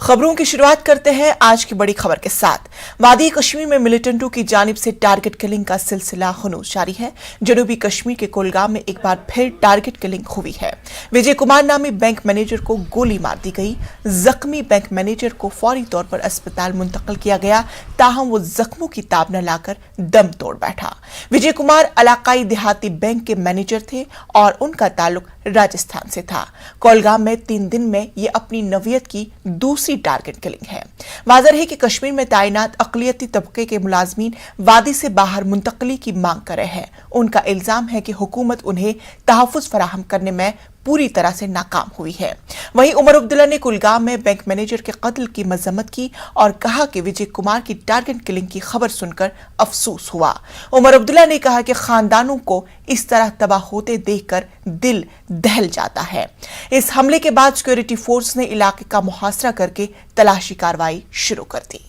खबरों की शुरुआत करते हैं आज की बड़ी खबर के साथ। वादी कश्मीर में मिलिटेंटों की जानिब से टारगेट किलिंग का सिलसिला हनूज जारी है। जनूबी कश्मीर के कुलगाम में एक बार फिर टारगेट किलिंग हुई है। विजय कुमार नामी बैंक मैनेजर को गोली मार दी गई। जख्मी बैंक मैनेजर को फौरी तौर पर अस्पताल मुंतकिल किया गया, ताहम वो जख्मों की ताब न लाकर दम तोड़ बैठा। विजय कुमार इलाकाई देहाती बैंक के मैनेजर थे और उनका ताल्लुक राजस्थान से था। कोलगाम में 3 दिन में ये अपनी नवियत की दूसरी टारगेट किलिंग है। वाज़ेह है कि कश्मीर में तैनात अक़लियती तबके के मुलाजमीन वादी से बाहर मुंतकली की मांग कर रहे हैं। उनका इल्जाम है कि हुकूमत उन्हें तहफ़्फ़ुज़ फराहम करने में पूरी तरह से नाकाम हुई है। वहीं उमर अब्दुल्ला ने कुलगाम में बैंक मैनेजर के कत्ल की मजम्मत की और कहा कि विजय कुमार की टारगेट किलिंग की खबर सुनकर अफसोस हुआ। उमर अब्दुल्ला ने कहा कि खानदानों को इस तरह तबाह होते देखकर दिल दहल जाता है। इस हमले के बाद सिक्योरिटी फोर्स ने इलाके का मुहासरा करके तलाशी कार्रवाई शुरू कर दी।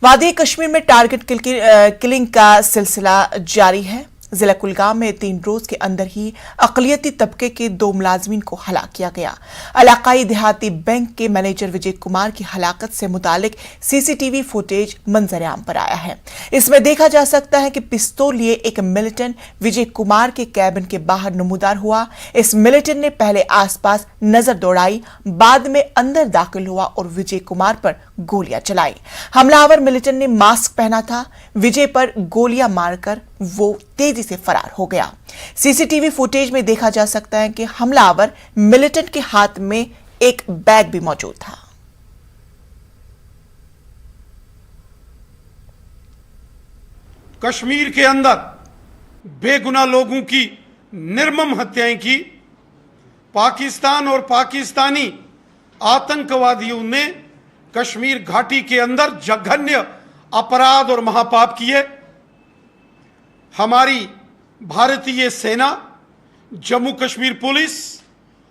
वादी कश्मीर में टारगेट किलिंग का सिलसिला जारी है। जिला कुलगाम में 3 रोज के अंदर ही अक़लियती तबके के 2 मुलाजमीन को हलाक किया गया। इलाकाई देहाती बैंक के मैनेजर विजय कुमार की हलाकत से मुतालिक सीसीटीवी फुटेज मंजर-ए-आम पर आया है। इसमें देखा जा सकता है कि पिस्तौल लिए एक मिलिटेंट विजय कुमार के कैबिन के बाहर नमूदार हुआ। इस मिलिटेंट ने पहले आसपास नजर दौड़ाई, बाद में अंदर दाखिल हुआ और विजय कुमार पर गोलियां चलाई। हमलावर मिलिटेंट ने मास्क पहना था। विजय पर गोलियां मारकर वो तेजी से फरार हो गया। सीसीटीवी फुटेज में देखा जा सकता है कि हमलावर मिलिटेंट के हाथ में एक बैग भी मौजूद था। कश्मीर के अंदर बेगुनाह लोगों की निर्मम हत्याएं की पाकिस्तान और पाकिस्तानी आतंकवादियों ने कश्मीर घाटी के अंदर जघन्य अपराध और महापाप किए। हमारी भारतीय सेना, जम्मू कश्मीर पुलिस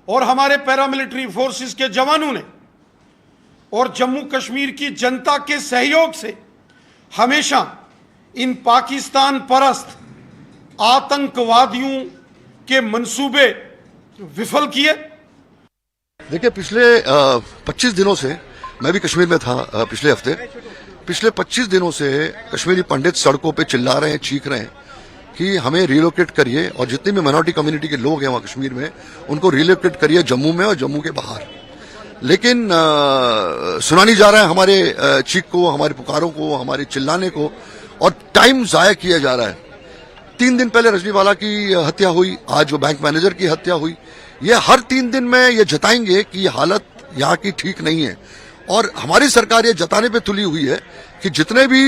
और हमारे पैरामिलिट्री फोर्सेस के जवानों ने और जम्मू कश्मीर की जनता के सहयोग से हमेशा इन पाकिस्तान परस्त आतंकवादियों के मंसूबे विफल किए। देखिए, पिछले 25 दिनों से मैं भी कश्मीर में था। पिछले 25 दिनों से कश्मीरी पंडित सड़कों पे चिल्ला रहे हैं, चीख रहे हैं कि हमें रिलोकेट करिए और जितनी भी माइनॉरिटी कम्युनिटी के लोग हैं वहां कश्मीर में उनको रिलोकेट करिए जम्मू में और जम्मू के बाहर। लेकिन सुना नहीं जा रहा है हमारे चीख को, हमारे पुकारों को, हमारे चिल्लाने को, और टाइम जाया किया जा रहा है। 3 दिन पहले रजनीवाला की हत्या हुई, आज वो बैंक मैनेजर की हत्या हुई। ये हर 3 दिन में ये जताएंगे कि ये हालत यहाँ की ठीक नहीं है और हमारी सरकार ये जताने पे तुली हुई है कि जितने भी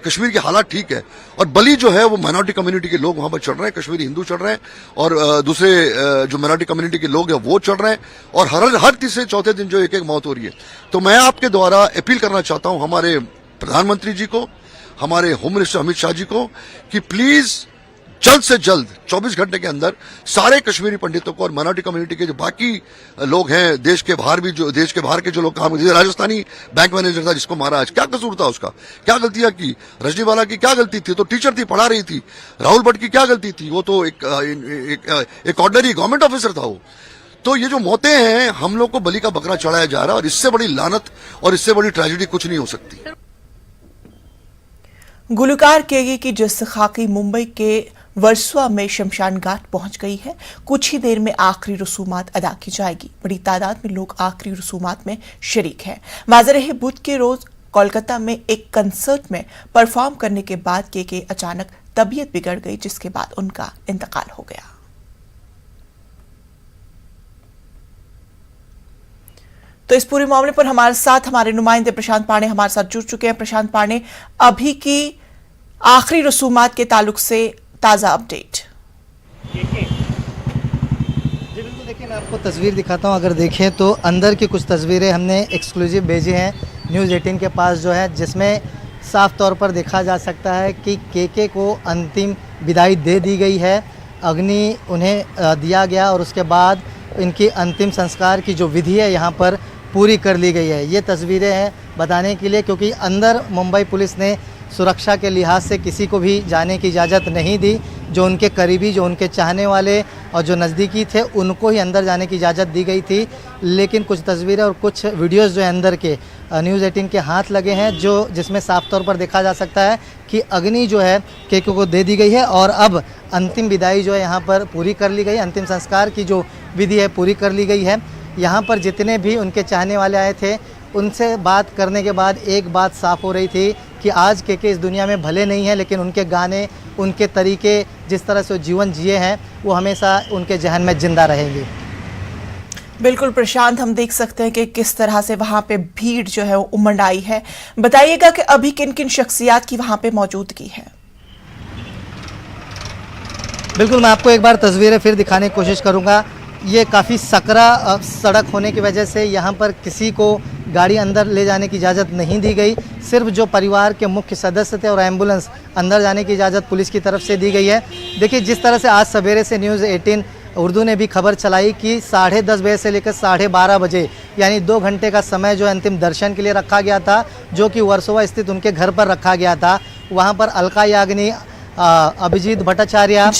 कश्मीर की हालात ठीक है और बली जो है वो माइनॉरिटी कम्युनिटी के लोग वहां पर चढ़ रहे हैं, कश्मीरी हिंदू चढ़ रहे हैं और दूसरे जो माइनॉरिटी कम्युनिटी के लोग हैं वो चढ़ रहे हैं और हर तीसरे चौथे दिन जो एक मौत हो रही है। तो मैं आपके द्वारा अपील करना चाहता हूं हमारे प्रधानमंत्री जी को, हमारे होम मिनिस्टर अमित शाह जी को कि प्लीज जल्द से जल्द 24 घंटे के अंदर सारे कश्मीरी पंडितों को और माइनॉरिटी कम्युनिटी के जो बाकी लोग हैं, देश के बाहर के जो लोग काम, जैसे राजस्थानी बैंक मैनेजर था जिसको मारा, आज क्या कसूर था उसका, क्या गलतियां की, रजनीवाला की क्या गलती थी, तो टीचर थी, पढ़ा रही थी। राहुल भट्ट की क्या गलती थी, वो तो एक ऑर्डिनरी गवर्नमेंट ऑफिसर था वो। तो ये जो मौतें हैं, हम लोग को बलि का बकरा चढ़ाया जा रहा है और इससे बड़ी लानत और इससे बड़ी ट्रेजेडी कुछ नहीं हो सकती। गुलकार केगी की जस्द खाकी मुंबई के वर्सोवा में शमशान घाट पहुंच गई है। कुछ ही देर में आखिरी रसूमात अदा की जाएगी। बड़ी तादाद में लोग आखिरी रसूमात में शरीक हैं। वाज़ेह है बुध के रोज कोलकाता में एक कंसर्ट में परफॉर्म करने के बाद के अचानक तबीयत बिगड़ गई, जिसके बाद उनका इंतकाल हो गया। तो इस पूरे मामले पर हमारे साथ हमारे नुमाइंदे प्रशांत पांडे हमारे साथ जुड़ चुके हैं। प्रशांत पांडे, अभी की आखिरी रसूमात के ताल्लुक से ताज़ा अपडेट। जी बिल्कुल, देखिए मैं आपको तस्वीर दिखाता हूं। अगर देखें तो अंदर की कुछ तस्वीरें हमने एक्सक्लूसिव भेजी हैं न्यूज़ 18 के पास जो है, जिसमें साफ तौर पर देखा जा सकता है कि के को अंतिम विदाई दे दी गई है। अग्नि उन्हें दिया गया और उसके बाद इनकी अंतिम संस्कार की जो विधि है यहाँ पर पूरी कर ली गई है। ये तस्वीरें हैं बताने के लिए, क्योंकि अंदर मुंबई पुलिस ने सुरक्षा के लिहाज से किसी को भी जाने की इजाज़त नहीं दी। जो उनके करीबी, जो उनके चाहने वाले और जो नज़दीकी थे उनको ही अंदर जाने की इजाज़त दी गई थी। लेकिन कुछ तस्वीरें और कुछ वीडियोस जो है अंदर के न्यूज़ 18 के हाथ लगे हैं, जो जिसमें साफ तौर पर देखा जा सकता है कि अग्नि जो है केके को दे दी गई है और अब अंतिम विदाई जो है यहाँ पर पूरी कर ली गई। अंतिम संस्कार की जो विधि है पूरी कर ली गई है। यहाँ पर जितने भी उनके चाहने वाले आए थे, उनसे बात करने के बाद एक बात साफ़ हो रही थी कि आज केके इस दुनिया में भले नहीं है, लेकिन उनके गाने, उनके तरीके, जिस तरह से वो जीवन जिए हैं, वो हमेशा उनके जहन में ज़िंदा रहेंगे। बिल्कुल प्रशांत, हम देख सकते हैं कि किस तरह से वहां पे भीड़ जो है वो उमड़ आई है। बताइएगा कि अभी किन किन शख्सियात की वहां पे मौजूदगी है। बिल्कुल, मैं आपको एक बार तस्वीरें फिर दिखाने की कोशिश करूंगा। ये काफ़ी सकरा सड़क होने की वजह से यहाँ पर किसी को गाड़ी अंदर ले जाने की इजाज़त नहीं दी गई। सिर्फ जो परिवार के मुख्य सदस्य थे और एम्बुलेंस अंदर जाने की इजाज़त पुलिस की तरफ से दी गई है। देखिए, जिस तरह से आज सवेरे से न्यूज़ 18 उर्दू ने भी खबर चलाई कि 10:30 बजे से लेकर 12:30 बजे यानी 2 घंटे का समय जो अंतिम दर्शन के लिए रखा गया था, जो कि वर्सोवा स्थित उनके घर पर रखा गया था। वहाँ पर अलका याग्निक, अभिजीत भट्टाचार्य,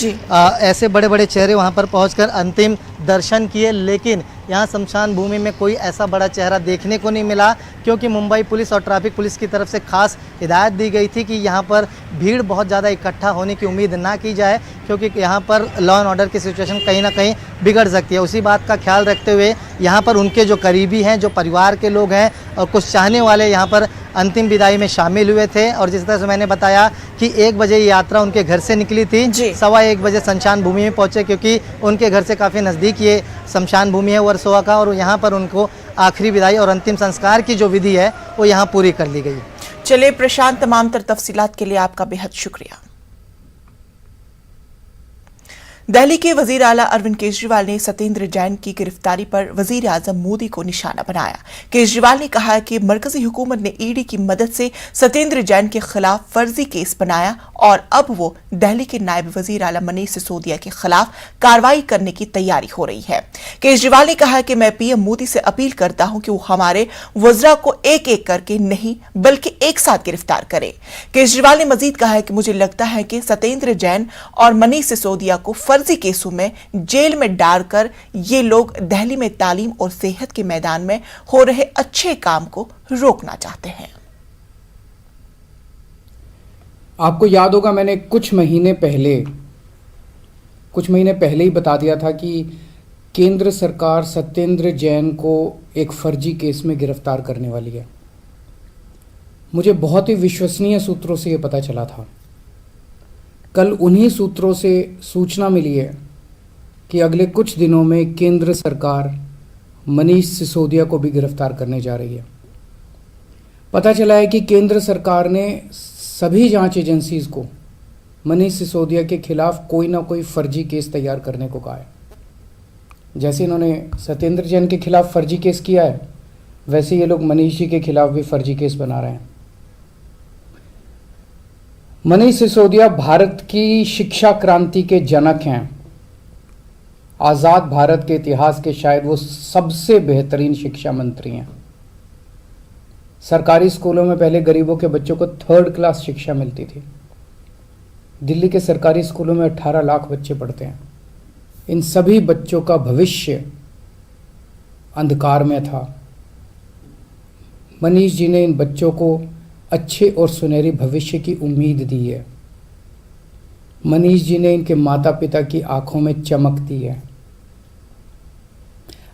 ऐसे बड़े बड़े चेहरे वहाँ पर पहुंचकर अंतिम दर्शन किए। लेकिन यहाँ शमशान भूमि में कोई ऐसा बड़ा चेहरा देखने को नहीं मिला, क्योंकि मुंबई पुलिस और ट्रैफिक पुलिस की तरफ से खास हिदायत दी गई थी कि यहाँ पर भीड़ बहुत ज़्यादा इकट्ठा होने की उम्मीद ना की जाए, क्योंकि यहाँ पर लॉ एंड ऑर्डर की सिचुएशन कहीं ना कहीं बिगड़ सकती है। उसी बात का ख्याल रखते हुए यहाँ पर उनके जो करीबी हैं, जो परिवार के लोग हैं और कुछ चाहने वाले यहाँ पर अंतिम विदाई में शामिल हुए थे। और जिस तरह से मैंने बताया कि 1 बजे ये यात्रा उनके घर से निकली थी, 1:15 बजे शमशान भूमि में पहुँचे, क्योंकि उनके घर से काफ़ी नज़दीक ये शमशान भूमि है वर्सोवा का, और यहाँ पर उनको आखिरी विदाई और अंतिम संस्कार की जो विधि है वो यहाँ पूरी कर ली गई। चलिए प्रशांत, तमाम तफसीलात के लिए आपका बेहद शुक्रिया। दिल्ली के वजीर आला अरविंद केजरीवाल ने सत्येंद्र जैन की गिरफ्तारी पर वजीर आजम मोदी को निशाना बनाया। केजरीवाल ने कहा कि मरकजी हुकूमत ने ईडी की मदद से सत्येंद्र जैन के खिलाफ फर्जी केस बनाया और अब वो दिल्ली के नायब वजीर आला मनीष सिसोदिया के खिलाफ कार्रवाई करने की तैयारी हो रही है। केजरीवाल ने कहा कि मैं पीएम मोदी से अपील करता हूं कि वो हमारे वज़रा को एक एक करके नहीं बल्कि एक साथ गिरफ्तार करें। केजरीवाल ने मजीद कहा कि मुझे लगता है कि सत्येंद्र जैन और मनीष सिसोदिया को फर्जी केसों में जेल में डालकर ये लोग दिल्ली में तालीम और सेहत के मैदान में हो रहे अच्छे काम को रोकना चाहते हैं। आपको याद होगा, मैंने कुछ महीने पहले ही बता दिया था कि केंद्र सरकार सत्येंद्र जैन को एक फर्जी केस में गिरफ्तार करने वाली है। मुझे बहुत ही विश्वसनीय सूत्रों से यह पता चला था। कल उन्हीं सूत्रों से सूचना मिली है कि अगले कुछ दिनों में केंद्र सरकार मनीष सिसोदिया को भी गिरफ्तार करने जा रही है। पता चला है कि केंद्र सरकार ने सभी जांच एजेंसीज को मनीष सिसोदिया के खिलाफ कोई ना कोई फर्जी केस तैयार करने को कहा है। जैसे इन्होंने सत्येंद्र जैन के खिलाफ फर्जी केस किया है, वैसे ये लोग मनीष जी के खिलाफ भी फर्जी केस बना रहे हैं। मनीष सिसोदिया भारत की शिक्षा क्रांति के जनक हैं। आज़ाद भारत के इतिहास के शायद वो सबसे बेहतरीन शिक्षा मंत्री हैं। सरकारी स्कूलों में पहले गरीबों के बच्चों को 3rd क्लास शिक्षा मिलती थी। दिल्ली के सरकारी स्कूलों में 18 लाख बच्चे पढ़ते हैं। इन सभी बच्चों का भविष्य अंधकार में था। मनीष जी ने इन बच्चों को अच्छे और सुनहरी भविष्य की उम्मीद दी है। मनीष जी ने इनके माता पिता की आंखों में चमक दी है।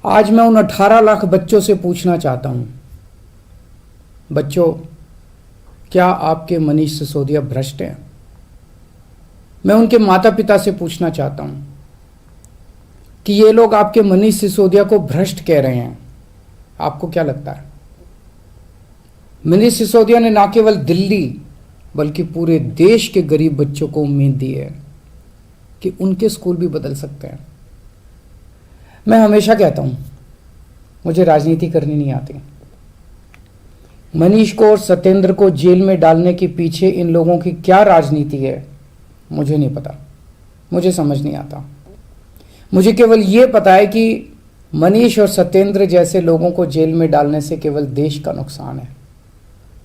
आज मैं उन 18 लाख बच्चों से पूछना चाहता हूं, बच्चों, क्या आपके मनीष सिसोदिया भ्रष्ट हैं? मैं उनके माता पिता से पूछना चाहता हूं कि ये लोग आपके मनीष सिसोदिया को भ्रष्ट कह रहे हैं, आपको क्या लगता है? मनीष सिसोदिया ने न केवल दिल्ली बल्कि पूरे देश के गरीब बच्चों को उम्मीद दी है कि उनके स्कूल भी बदल सकते हैं। मैं हमेशा कहता हूं, मुझे राजनीति करनी नहीं आती। मनीष को और सत्येंद्र को जेल में डालने के पीछे इन लोगों की क्या राजनीति है मुझे नहीं पता, मुझे समझ नहीं आता। मुझे केवल ये पता है कि मनीष और सत्येंद्र जैसे लोगों को जेल में डालने से केवल देश का नुकसान है।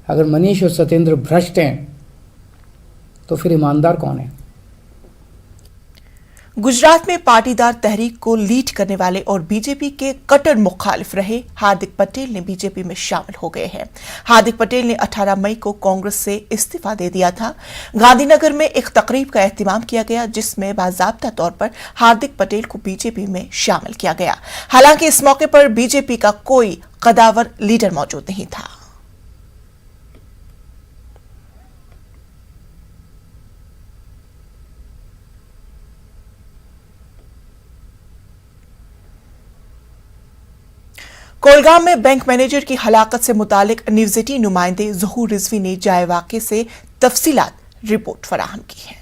अगर मनीष और सत्येंद्र भ्रष्ट हैं तो फिर ईमानदार कौन है? गुजरात में पाटीदार तहरीक को लीड करने वाले और बीजेपी के कट्टर मुखालिफ रहे हार्दिक पटेल ने बीजेपी में शामिल हो गए हैं। हार्दिक पटेल ने 18 मई को कांग्रेस से इस्तीफा दे दिया था। गांधीनगर में एक तकरीब का एहतमाम किया गया जिसमें बाकायदा तौर पर हार्दिक पटेल को बीजेपी में शामिल किया गया। हालांकि इस मौके पर बीजेपी का कोई कदावर लीडर मौजूद नहीं था। कोलगाम में बैंक मैनेजर की हलाकत से मुतालिक न्यूज़ 18 नुमाइंदे ज़हूर रिजवी ने जाए वाक़े से तफसीलात रिपोर्ट फराहम की है।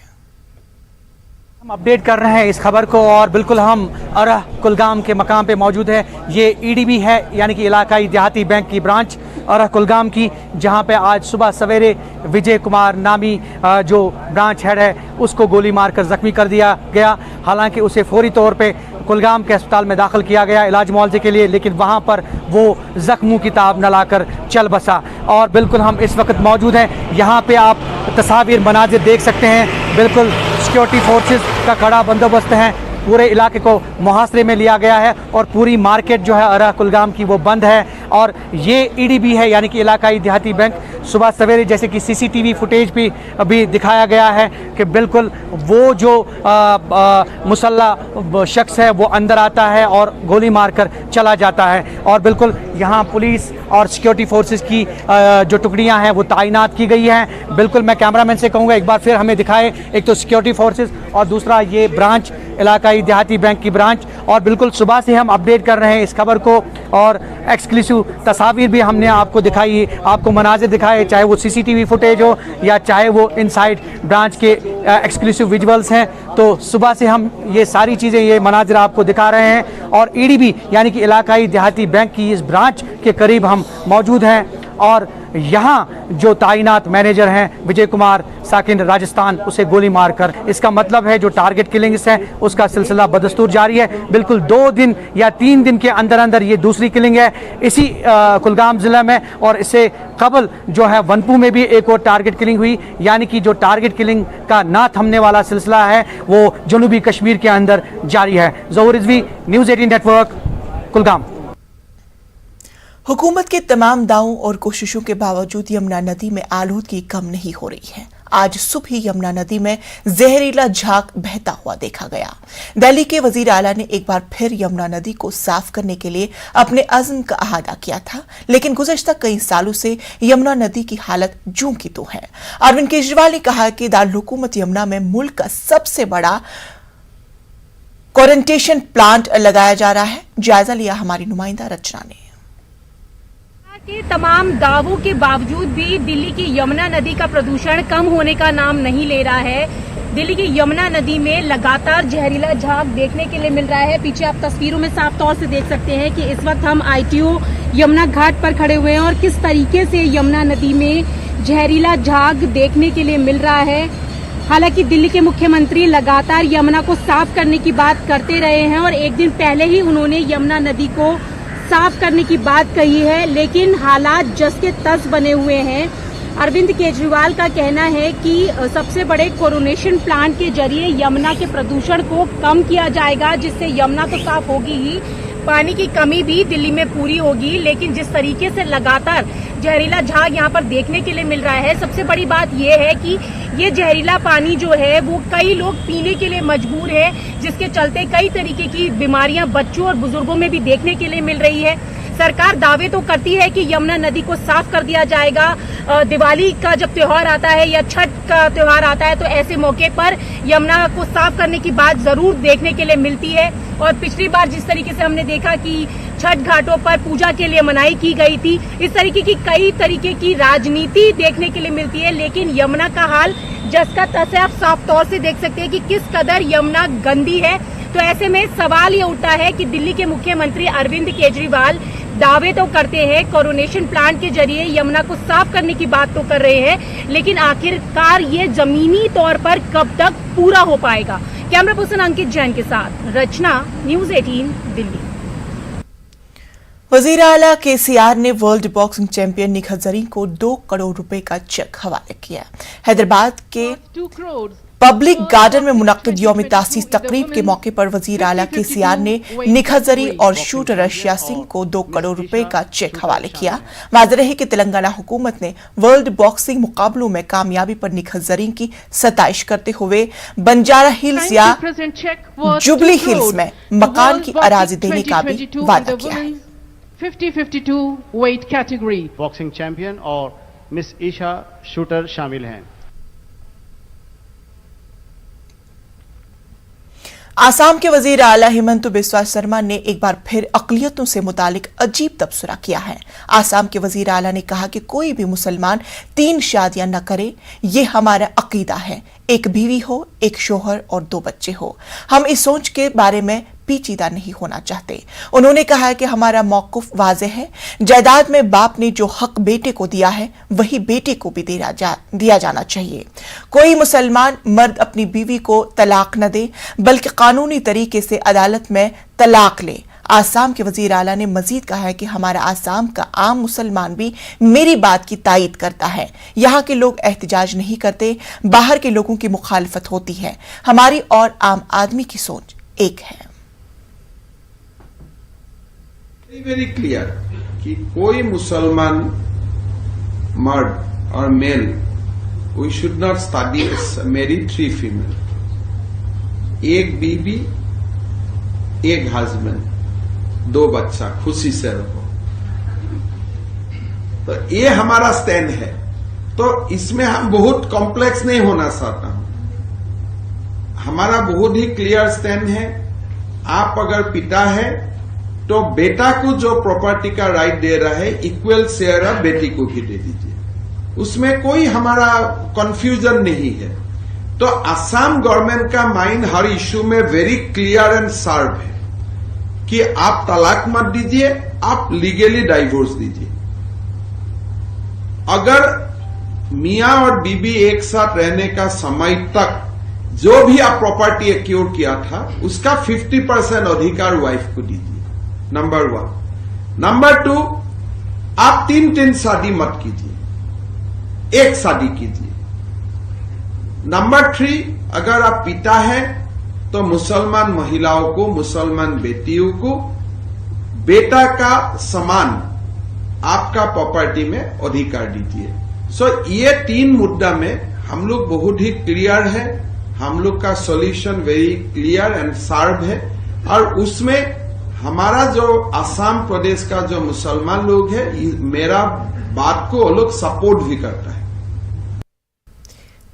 हम अपडेट कर रहे हैं इस खबर को और बिल्कुल हम अरह कुलगाम के मकाम पे मौजूद है। ये ईडीबी है यानी कि इलाकाई देहाती बैंक की ब्रांच अरह कुलगाम की, जहां पे आज सुबह सवेरे विजय कुमार नामी जो ब्रांच हेड है उसको गोली मारकर जख्मी कर दिया गया। हालांकि उसे फौरी तौर पे कुलगाम के अस्पताल में दाखिल किया गया इलाज मुआवजे के लिए, लेकिन वहां पर वो जख्मों की ताब न लाकर चल बसा। और बिल्कुल हम इस वक्त मौजूद हैं, यहाँ पे आप तस्वीर मनाजिर देख सकते हैं। बिल्कुल सिक्योरिटी फोर्सेस का कड़ा बंदोबस्त है, पूरे इलाके को मुहासरे में लिया गया है और पूरी मार्केट जो है अरह कुलगाम की वो बंद है। और ये ईडीबी है यानी कि इलाकाई देहाती बैंक। सुबह सवेरे जैसे कि सीसीटीवी फुटेज भी अभी दिखाया गया है कि बिल्कुल वो जो मुसल्ला शख्स है वो अंदर आता है और गोली मारकर चला जाता है। और बिल्कुल यहाँ पुलिस और सिक्योरिटी फोर्सेस की जो टुकड़ियाँ हैं वो तैनात की गई हैं। बिल्कुल मैं कैमरामैन से कहूँगा एक बार फिर हमें दिखाए, एक तो सिक्योरिटी फोर्सेस और दूसरा ये ब्रांच इलाकाई देहाती बैंक की ब्रांच। और बिल्कुल सुबह से हम अपडेट कर रहे हैं इस खबर को और एक्सक्लूसिव तस्वीर भी हमने आपको दिखाई, आपको मनाजिर दिखाए, चाहे वो सीसीटीवी फुटेज हो या चाहे वो इनसाइड ब्रांच के एक्सक्लूसिव विजुअल्स हैं। तो सुबह से हम ये सारी चीज़ें, ये मनाजिर आपको दिखा रहे हैं। और ईडीबी यानी कि इलाकाई देहाती बैंक की इस ब्रांच के करीब हम मौजूद हैं और यहाँ जो तैनात मैनेजर हैं विजय कुमार साकिन राजस्थान, उसे गोली मारकर, इसका मतलब है जो टारगेट किलिंग्स है उसका सिलसिला बदस्तूर जारी है। बिल्कुल 2 दिन या 3 दिन के अंदर अंदर ये दूसरी किलिंग है इसी कुलगाम ज़िला में। और इससे कबल जो है वनपू में भी एक और टारगेट किलिंग हुई, यानी कि जो टारगेट किलिंग का ना थमने वाला सिलसिला है वो जनूबी कश्मीर के अंदर जारी है। ज़हूर रिजवी, न्यूज़ 18 नेटवर्क, कुलगाम। हुकूमत के तमाम दावों और कोशिशों के बावजूद यमुना नदी में आलूदगी कम नहीं हो रही है। आज सुबह ही यमुना नदी में जहरीला झाग बहता हुआ देखा गया। दिल्ली के वजीर आला ने एक बार फिर यमुना नदी को साफ करने के लिए अपने अज़्म का अहादा किया था, लेकिन गुज़श्ता कई सालों से यमुना नदी की हालत जूं की तो है। अरविंद केजरीवाल ने कहा कि दारुल-हुकूमत यमुना में मुल्क का सबसे बड़ा क्वारंटेशन प्लांट लगाया जा रहा है। जायजा लिया हमारी नुमाइंदा रचना ने। के तमाम दावों के बावजूद भी दिल्ली की यमुना नदी का प्रदूषण कम होने का नाम नहीं ले रहा है। दिल्ली की यमुना नदी में लगातार जहरीला झाग देखने के लिए मिल रहा है। पीछे आप तस्वीरों में साफ तौर से देख सकते हैं कि इस वक्त हम ITO यमुना घाट पर खड़े हुए हैं और किस तरीके से यमुना नदी में जहरीला झाग देखने के लिए मिल रहा है। हालांकि दिल्ली के मुख्यमंत्री लगातार यमुना को साफ करने की बात करते रहे हैं और एक दिन पहले ही उन्होंने यमुना नदी को साफ करने की बात कही है, लेकिन हालात जस के तस बने हुए हैं। अरविंद केजरीवाल का कहना है कि सबसे बड़े कोरोनेशन प्लांट के जरिए यमुना के प्रदूषण को कम किया जाएगा, जिससे यमुना तो साफ होगी ही, पानी की कमी भी दिल्ली में पूरी होगी। लेकिन जिस तरीके से लगातार जहरीला झाग यहाँ पर देखने के लिए मिल रहा है, सबसे बड़ी बात यह है कि ये जहरीला पानी जो है वो कई लोग पीने के लिए मजबूर है, जिसके चलते कई तरीके की बीमारियां बच्चों और बुजुर्गों में भी देखने के लिए मिल रही है। सरकार दावे तो करती है कि यमुना नदी को साफ कर दिया जाएगा। दिवाली का जब त्योहार आता है या छठ का त्योहार आता है तो ऐसे मौके पर यमुना को साफ करने की बात जरूर देखने के लिए मिलती है। और पिछली बार जिस तरीके से हमने देखा कि छठ घाटों पर पूजा के लिए मनाही की गई थी, इस तरीके की कई तरीके की राजनीति देखने के लिए मिलती है। लेकिन यमुना का हाल जस का तस है। आप साफ तौर से देख सकते हैं कि किस कदर यमुना गंदी है। तो ऐसे में सवाल ये उठता है कि दिल्ली के मुख्यमंत्री अरविंद केजरीवाल दावे तो करते हैं कोरोनेशन प्लांट के जरिए यमुना को साफ करने की बात तो कर रहे हैं, लेकिन आखिरकार ये जमीनी तौर पर कब तक पूरा हो पाएगा। कैमरा पर्सन अंकित जैन के साथ रचना, न्यूज़ 18 दिल्ली। वजीर आला केसीआर ने world boxing champion Nikhat Zareen को 2 करोड़ रुपए का चेक हवाले किया। हैदराबाद के पब्लिक गार्डन में मुनक्किद यौम तासीस तकरीब के मौके पर वजीर आला केसीआर ने निखत जरीन और शूटर अर्शिया सिंह को 2 करोड़ रुपए का चेक हवाले किया। वाज़ेह रहे कि तेलंगाना हुकूमत ने वर्ल्ड बॉक्सिंग मुकाबलों में कामयाबी पर निखत जरीन की सताइश करते हुए बंजारा हिल्स या जुबली हिल्स में मकान की अराजी देने का भी वादा किया है। 50-52 वेट कैटेगरी बॉक्सिंग चैंपियन और मिस ईशा शूटर शामिल हैं। आसाम के वजीर आला हेमंत बिस्वा शर्मा ने एक बार फिर अक़लियतों से मुतालिक अजीब तबसरा किया है। आसाम के वजीर आला ने कहा कि कोई भी मुसलमान 3 शादियां न करे, ये हमारा अकीदा है। एक बीवी हो, एक शोहर और 2 बच्चे हो। हम इस सोच के बारे में पेचीदा नहीं होना चाहते। उन्होंने कहा कि हमारा मौक़िफ़ वाज़ेह है। जायदाद में बाप ने जो हक बेटे को दिया है वही बेटे को भी दिया जाना चाहिए। कोई मुसलमान मर्द अपनी बीवी को तलाक न दे, बल्कि कानूनी तरीके से अदालत में तलाक ले। आसाम के वजीर आला ने मजीद कहा है कि हमारा आसाम का आम मुसलमान भी मेरी बात की तायीद करता है। यहाँ के लोग एहतजाज नहीं करते, बाहर के लोगों की मुखालफत होती है। हमारी और आम आदमी की सोच एक है। वेरी क्लियर कि कोई मुसलमान मर्द और male we should not study marry 3 female, एक बीबी, एक हस्बैंड, 2 बच्चा, खुशी से रहो। तो ये हमारा स्टैंड है। तो इसमें हम बहुत कॉम्प्लेक्स नहीं होना चाहता हूं। हमारा बहुत ही क्लियर स्टैंड है। आप अगर पिता है तो बेटा को जो प्रॉपर्टी का राइट दे रहा है, इक्वल शेयर अब बेटी को भी दे दीजिए। उसमें कोई हमारा कंफ्यूजन नहीं है। तो असम गवर्नमेंट का माइंड हर इश्यू में वेरी क्लियर एंड शार्प है कि आप तलाक मत दीजिए, आप लीगली डाइवोर्स दीजिए। अगर मियां और बीबी एक साथ रहने का समय तक जो भी आप प्रॉपर्टी एक्योर किया था, उसका 50% अधिकार वाइफ को दीजिए। नंबर 1। नंबर 2, आप 3 शादी मत कीजिए, एक शादी कीजिए। नंबर 3, अगर आप पिता हैं तो मुसलमान महिलाओं को, मुसलमान बेटियों को बेटा का समान आपका प्रॉपर्टी में अधिकार दीजिए। सो ये 3 मुद्दा में हम लोग बहुत ही क्लियर है। हम लोग का solution very clear and sharp है। और उसमें हमारा जो असम प्रदेश का जो मुसलमान लोग है, मेरा बात को वो लोग सपोर्ट भी करता है।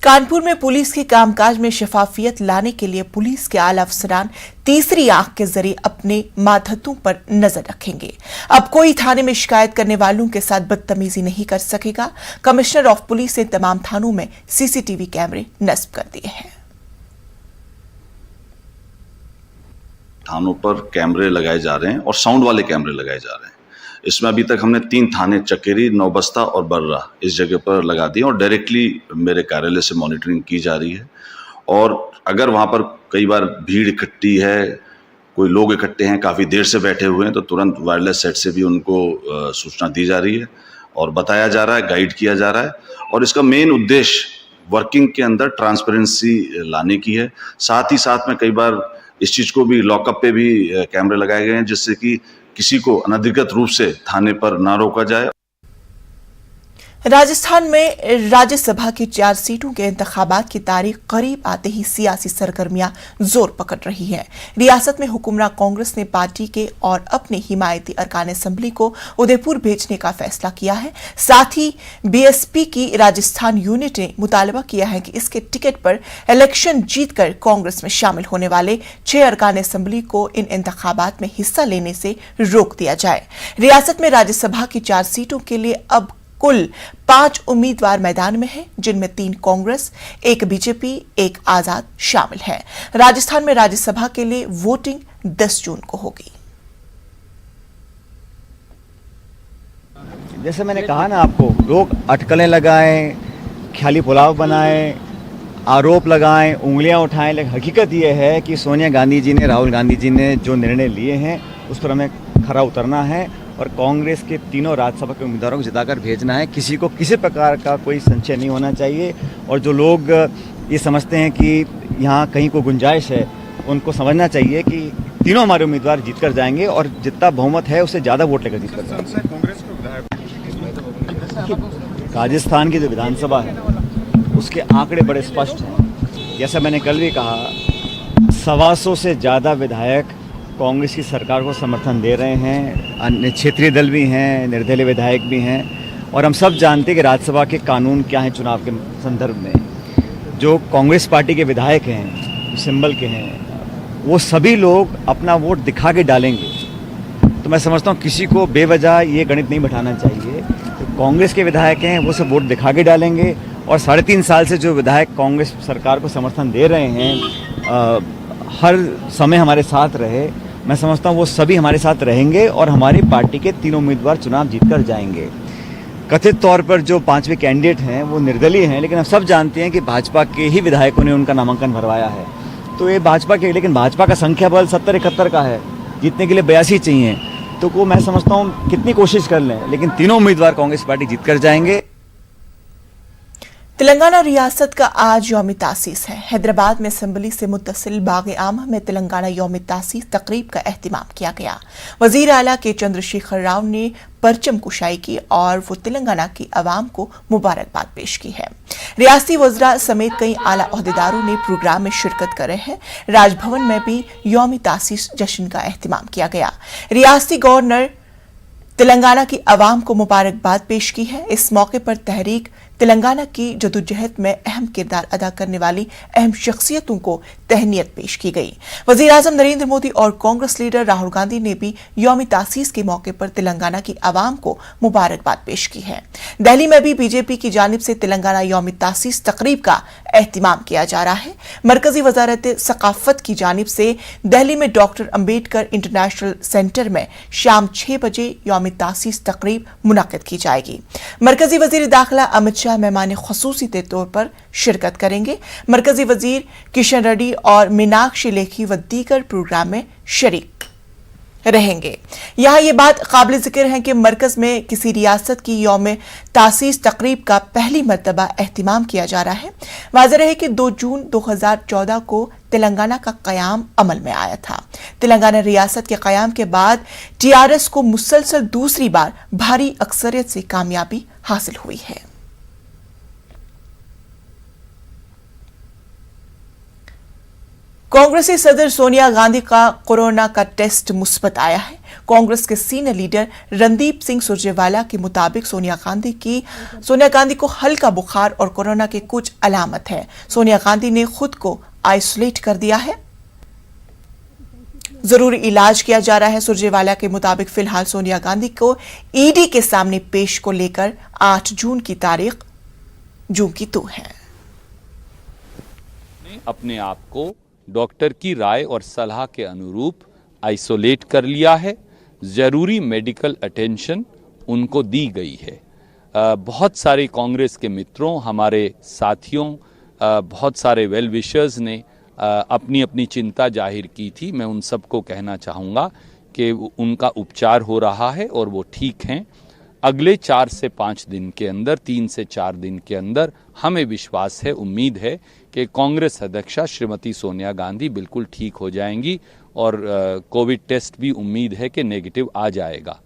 कानपुर में पुलिस के कामकाज में शफाफियत लाने के लिए पुलिस के आला अफसरान तीसरी आंख के जरिए अपने मातहतों पर नजर रखेंगे। अब कोई थाने में शिकायत करने वालों के साथ बदतमीजी नहीं कर सकेगा। कमिश्नर ऑफ पुलिस ने तमाम थानों में सीसीटीवी कैमरे नस्ब कर दिए हैं। थानों पर कैमरे लगाए जा रहे हैं और साउंड वाले कैमरे लगाए जा रहे हैं। इसमें अभी तक हमने 3 थाने, चकेरी, नौबस्ता और बर्रा, इस जगह पर लगा दिए और डायरेक्टली मेरे कार्यालय से मॉनिटरिंग की जा रही है। और अगर वहाँ पर कई बार भीड़ इकट्ठी है, कोई लोग इकट्ठे हैं, काफ़ी देर से बैठे हुए हैं, तो तुरंत वायरलेस सेट से भी उनको सूचना दी जा रही है और बताया जा रहा है, गाइड किया जा रहा है। और इसका मेन उद्देश्य वर्किंग के अंदर ट्रांसपेरेंसी लाने की है। साथ ही साथ में कई बार इस चीज़ को भी, लॉकअप पे भी कैमरे लगाए गए हैं, जिससे कि किसी को अनधिकृत रूप से थाने पर ना रोका जाए। राजस्थान में राज्यसभा की 4 सीटों के इंतखाबात की तारीख करीब आते ही सियासी सरगर्मियां जोर पकड़ रही हैं। रियासत में हुक्मरान कांग्रेस ने पार्टी के और अपने हिमायती अरकान असेंबली को उदयपुर भेजने का फैसला किया है। साथ ही बीएसपी की राजस्थान यूनिट ने मुतालबा किया है कि इसके टिकट पर इलेक्शन जीतकर कांग्रेस में शामिल होने वाले 6 अरकान असेंबली को इन इंतखाबात में हिस्सा लेने से रोक दिया जाए। रियासत में राज्यसभा की 4 सीटों के लिए अब कुल 5 उम्मीदवार मैदान में हैं, जिनमें 3 कांग्रेस, 1 बीजेपी, 1 आजाद शामिल है। राजस्थान में राज्यसभा के लिए वोटिंग 10 जून को होगी। जैसे मैंने कहा ना आपको, लोग अटकलें लगाएं, ख्याली पुलाव बनाएं, आरोप लगाएं, उंगलियां उठाएं, लेकिन हकीकत यह है कि सोनिया गांधी जी ने, राहुल गांधी जी ने जो निर्णय लिए हैं उस पर हमें खरा उतरना है और कांग्रेस के तीनों राज्यसभा के उम्मीदवारों को जिताकर भेजना है। किसी को किसी प्रकार का कोई संशय नहीं होना चाहिए और जो लोग ये समझते हैं कि यहाँ कहीं कोई गुंजाइश है, उनको समझना चाहिए कि तीनों हमारे उम्मीदवार जीत कर जाएंगे और जितना बहुमत है उससे ज़्यादा वोट लेकर जीत कर जाएंगे। राजस्थान की जो विधानसभा है उसके आंकड़े बड़े स्पष्ट हैं। जैसा मैंने कल भी कहा, 125 से ज़्यादा विधायक कांग्रेस की सरकार को समर्थन दे रहे हैं। अन्य क्षेत्रीय दल भी हैं, निर्दलीय विधायक भी हैं और हम सब जानते हैं कि राज्यसभा के कानून क्या हैं चुनाव के संदर्भ में। जो कांग्रेस पार्टी के विधायक हैं, सिंबल के हैं, वो सभी लोग अपना वोट दिखा के डालेंगे। तो मैं समझता हूँ किसी को बेवजह ये गणित नहीं बैठाना चाहिए। तो कांग्रेस के विधायक हैं वो सब वोट दिखा के डालेंगे और 3.5 साल से जो विधायक कांग्रेस सरकार को समर्थन दे रहे हैं, हर समय हमारे साथ रहे, मैं समझता हूँ वो सभी हमारे साथ रहेंगे और हमारी पार्टी के तीनों उम्मीदवार चुनाव जीतकर जाएंगे। कथित तौर पर जो 5वें कैंडिडेट हैं वो निर्दलीय हैं, लेकिन हम सब जानते हैं कि भाजपा के ही विधायकों ने उनका नामांकन भरवाया है। तो ये भाजपा के, लेकिन भाजपा का संख्या बल 70-71 का है, जीतने के लिए 82 चाहिए। तो वो मैं समझता हूँ कितनी कोशिश कर लें, लेकिन तीनों उम्मीदवार कांग्रेस पार्टी जीत कर जाएंगे। तेलंगाना रियासत का आज यौम तासीस है। हैदराबाद में असेंबली से मुत्तसिल बाग आमा में तेलंगाना यौम तासीस तकरीब का एहतिमाम किया गया। वजीर आला के चंद्रशेखर राव ने परचम कुशाई की और वो तेलंगाना की आवाम को मुबारकबाद पेश की है। रियासती वज़रा समेत कई आला ओहदेदारों ने प्रोग्राम में शिरकत कर रहे हैं। राजभवन में भी यौम तासीस जश्न का एहतिमाम किया गया। रियासती गवर्नर तेलंगाना की आवाम को मुबारकबाद पेश की है। इस मौके पर तहरीक तेलंगाना की जदोजहद में अहम किरदार अदा करने वाली अहम शख्सियतों को तहनीत पेश की गई। वजीर आजम नरेंद्र मोदी और कांग्रेस लीडर राहुल गांधी ने भी यौम तासीस के मौके पर तेलंगाना की आवाम को मुबारकबाद पेश की है। दिल्ली में भी बीजेपी की जानिब से तेलंगाना यौम तासीस तकरीब का एहतिमाम किया जा रहा है। मरकजी वजारत सकाफत की जानिब से दिल्ली में डॉक्टर अम्बेडकर इंटरनेशनल सेंटर में शाम 6 बजे यौम तासीस तकरीब मुनक्किद की जाएगी। मरकजी वजीर दाखिला अमित शाह मेहमान खुसूसी के तौर पर शिरकत करेंगे। मरकजी वजीर किशन रेड्डी और मीनाक्षी लेखी व दीगर प्रोग्राम में शरीक रहेंगे। यहाँ ये बात काबिल जिक्र है कि मरकज में किसी रियासत की यौम तासीस तकरीब का पहली मरतबा एहतिमाम किया जा रहा है। वाज़ेह रहे कि 2 जून 2014 को तेलंगाना का क़याम अमल में आया था। तेलंगाना रियासत के क़याम के बाद टीआरएस को मुसलसल दूसरी बार भारी अक्सरियत से कामयाबी हासिल हुई है। कांग्रेसी सदर सोनिया गांधी का कोरोना का टेस्ट मुस्बत आया है। कांग्रेस के सीनियर लीडर रणदीप सिंह सुरजेवाला के मुताबिक सोनिया गांधी को हल्का बुखार और कोरोना के कुछ अलामत है। सोनिया गांधी ने खुद को आइसोलेट कर दिया है। जरूरी इलाज किया जा रहा है। सुरजेवाला के मुताबिक फिलहाल सोनिया गांधी को ईडी के सामने पेश को लेकर 8 जून की तारीख जून की तो है। अपने आप को डॉक्टर की राय और सलाह के अनुरूप आइसोलेट कर लिया है। ज़रूरी मेडिकल अटेंशन उनको दी गई है। बहुत सारे कांग्रेस के मित्रों, हमारे साथियों, बहुत सारे वेल विशर्स ने अपनी अपनी चिंता जाहिर की थी। मैं उन सबको कहना चाहूँगा कि उनका उपचार हो रहा है और वो ठीक हैं। अगले 4 से 5 दिन के अंदर, 3 से 4 दिन के अंदर हमें विश्वास है, उम्मीद है कि कांग्रेस अध्यक्षा श्रीमती सोनिया गांधी बिल्कुल ठीक हो जाएंगी और कोविड टेस्ट भी उम्मीद है कि नेगेटिव आ जाएगा।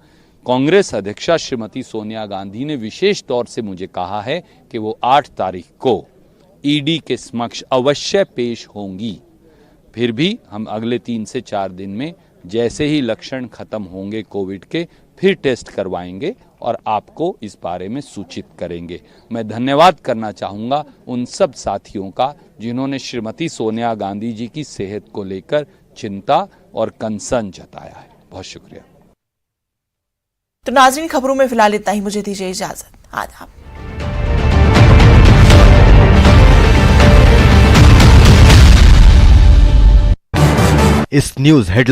कांग्रेस अध्यक्षा श्रीमती सोनिया गांधी ने विशेष तौर से मुझे कहा है कि वो 8 तारीख को ईडी के समक्ष अवश्य पेश होंगी। फिर भी हम अगले 3 से 4 दिन में जैसे ही लक्षण खत्म होंगे कोविड के, फिर टेस्ट करवाएंगे और आपको इस बारे में सूचित करेंगे। मैं धन्यवाद करना चाहूँगा उन सब साथियों का जिन्होंने श्रीमती सोनिया गांधी जी की सेहत को लेकर चिंता और कंसर्न जताया है। बहुत शुक्रिया। तो नाज़रीन, खबरों में फिलहाल इतना ही। मुझे दीजिए इजाजत। आदाब। इस न्यूज हेडलाइन